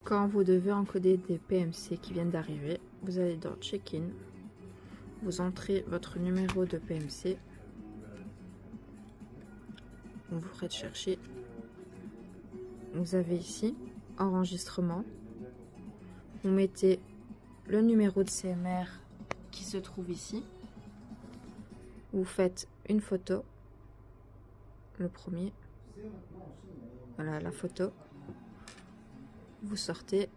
Quand vous devez encoder des PMC qui viennent d'arriver, vous allez dans Check-in, vous entrez votre numéro de PMC, vous ferez chercher, vous avez ici enregistrement, vous mettez le numéro de CMR qui se trouve ici, vous faites une photo, le premier, voilà la photo, vous sortez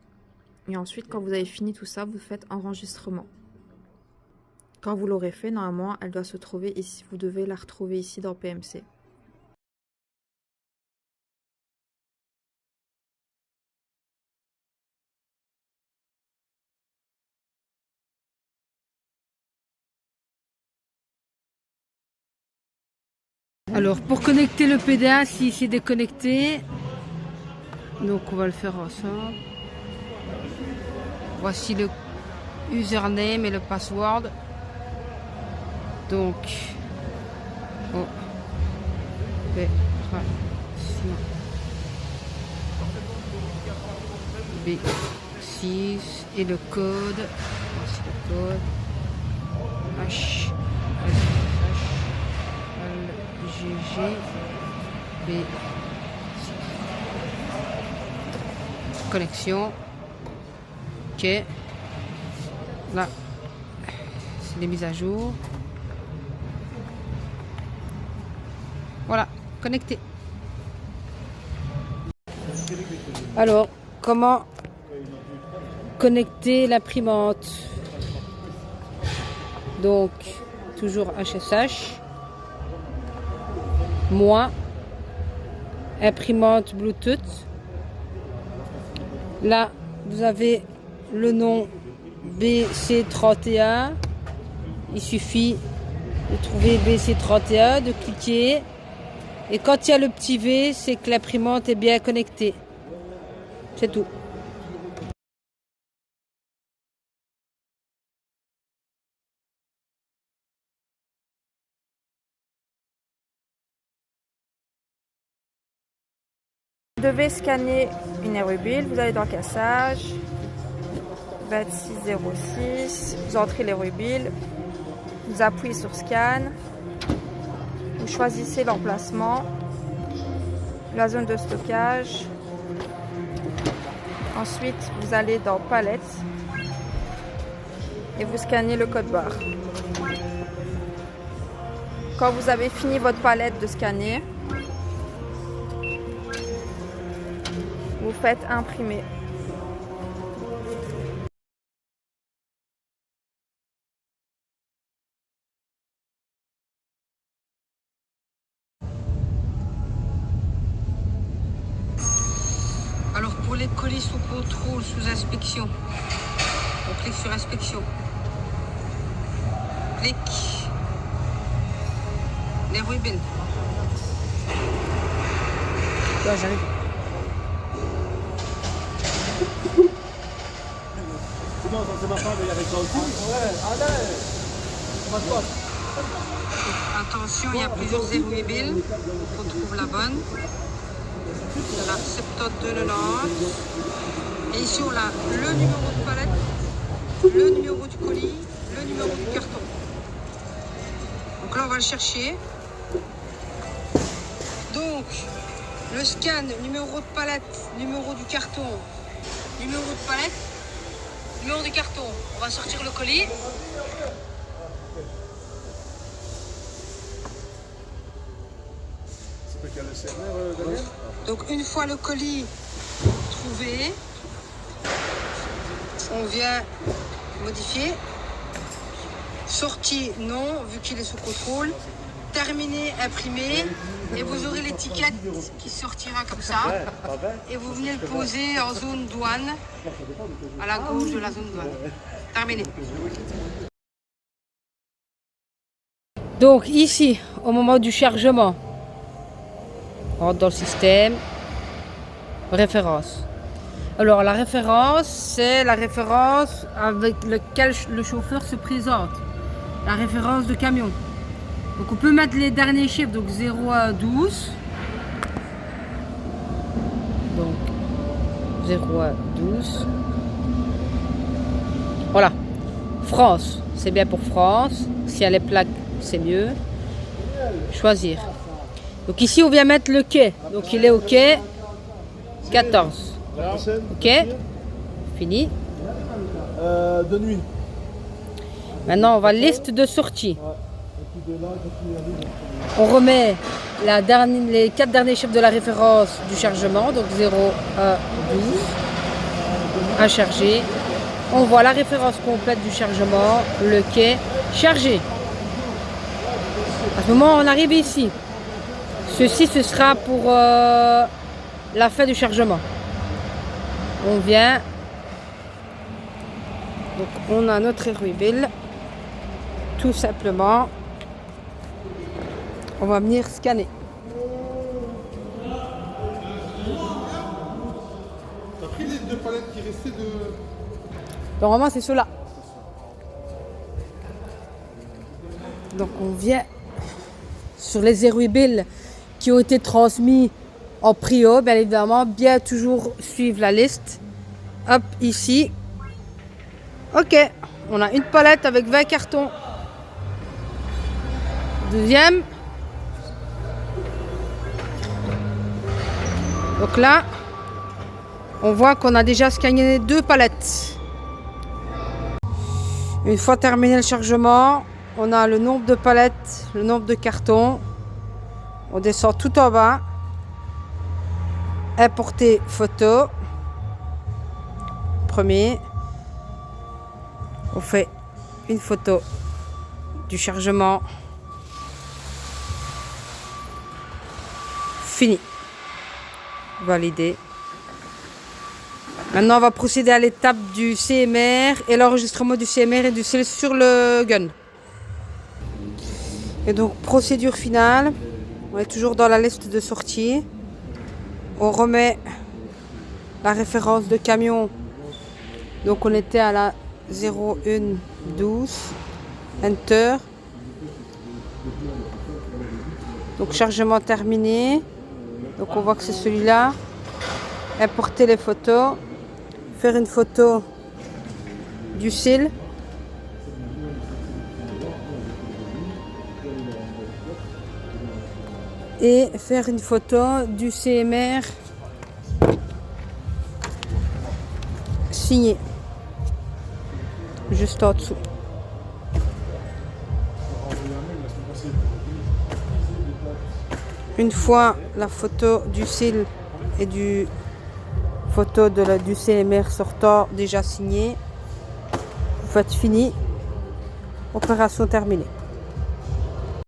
et ensuite quand vous avez fini tout ça, vous faites enregistrement. Quand vous l'aurez fait, normalement elle doit se trouver ici, vous devez la retrouver ici dans PMC. Alors pour connecter le PDA, si c'est déconnecté, donc on va le faire ensemble. Voici le username et le password. Donc opération B6 et le code. Voici le code H GG B6. Connexion. Ok. Là, c'est les mises à jour. Voilà, connecté. Alors, comment connecter l'imprimante? Donc, toujours HSH. Moi, imprimante Bluetooth. Là, vous avez le nom BC31. Il suffit de trouver BC31, de cliquer. Et quand il y a le petit V, c'est que l'imprimante est bien connectée. C'est tout. Vous devez scanner une Erubil, vous allez dans cassage, 2606, vous entrez l'Erubil, vous appuyez sur scan, vous choisissez l'emplacement, la zone de stockage, ensuite vous allez dans palette et vous scannez le code barre. Quand vous avez fini votre palette de scanner, vous faites imprimer. Alors pour les colis sous contrôle, sous inspection, on clique sur inspection. Clique. Les Erubil. Là, j'arrive. Attention, il y a plusieurs Erubil. On trouve la bonne. Voilà, 7290. Et ici, on a le numéro de palette, le numéro du colis, le numéro du carton. Donc là, on va le chercher. Donc, le scan, numéro de palette, numéro du carton, numéro de palette, numéro du carton. On va sortir le colis. Donc une fois le colis trouvé, on vient modifier. Sortie non, vu qu'il est sous contrôle. Terminé, imprimé. Et vous aurez l'étiquette qui sortira comme ça. Et vous venez le poser en zone douane, à la gauche de la zone douane. Terminé. Donc ici, au moment du chargement, on rentre dans le système, référence. Alors la référence, c'est la référence avec laquelle le chauffeur se présente. La référence de camion. Donc on peut mettre les derniers chiffres, donc 0 à 12. Donc 0112. Voilà. France, c'est bien pour France. Si elle est plaque, c'est mieux. Choisir. Donc ici, on vient mettre le quai. Donc il est au quai 14. Ok. Fini. De nuit. Maintenant, on va liste de sortie. On remet les 4 derniers chiffres de la référence du chargement. Donc 0, 1, 12. À charger. On voit la référence complète du chargement. Le quai chargé. À ce moment, on arrive ici. Ceci, ce sera pour la fin du chargement. On vient. Donc, on a notre Airwaybill. Tout simplement. On va venir scanner. T'as pris les 2 palettes qui restaient de... Normalement, c'est ceux-là. Donc, on vient sur les Airwaybill qui ont été transmis en prio, bien évidemment, bien toujours suivre la liste. Hop, ici. Ok, on a une palette avec 20 cartons. Deuxième. Donc là, on voit qu'on a déjà scanné 2 palettes. Une fois terminé le chargement, on a le nombre de palettes, le nombre de cartons. On descend tout en bas. Importer photo. Premier. On fait une photo du chargement. Fini. Validé. Maintenant, on va procéder à l'étape du CMR et l'enregistrement du CMR et du CL sur le gun. Et donc, procédure finale. On est toujours dans la liste de sortie. On remet la référence de camion. Donc, on était à la 0112. Enter. Donc, chargement terminé. Donc, on voit que c'est celui-là. Importer les photos. Faire une photo du cil. Et faire une photo du CMR signé. Juste en dessous. Une fois la photo du cil et du photo du CMR sortant déjà signé, vous faites fini. Opération terminée.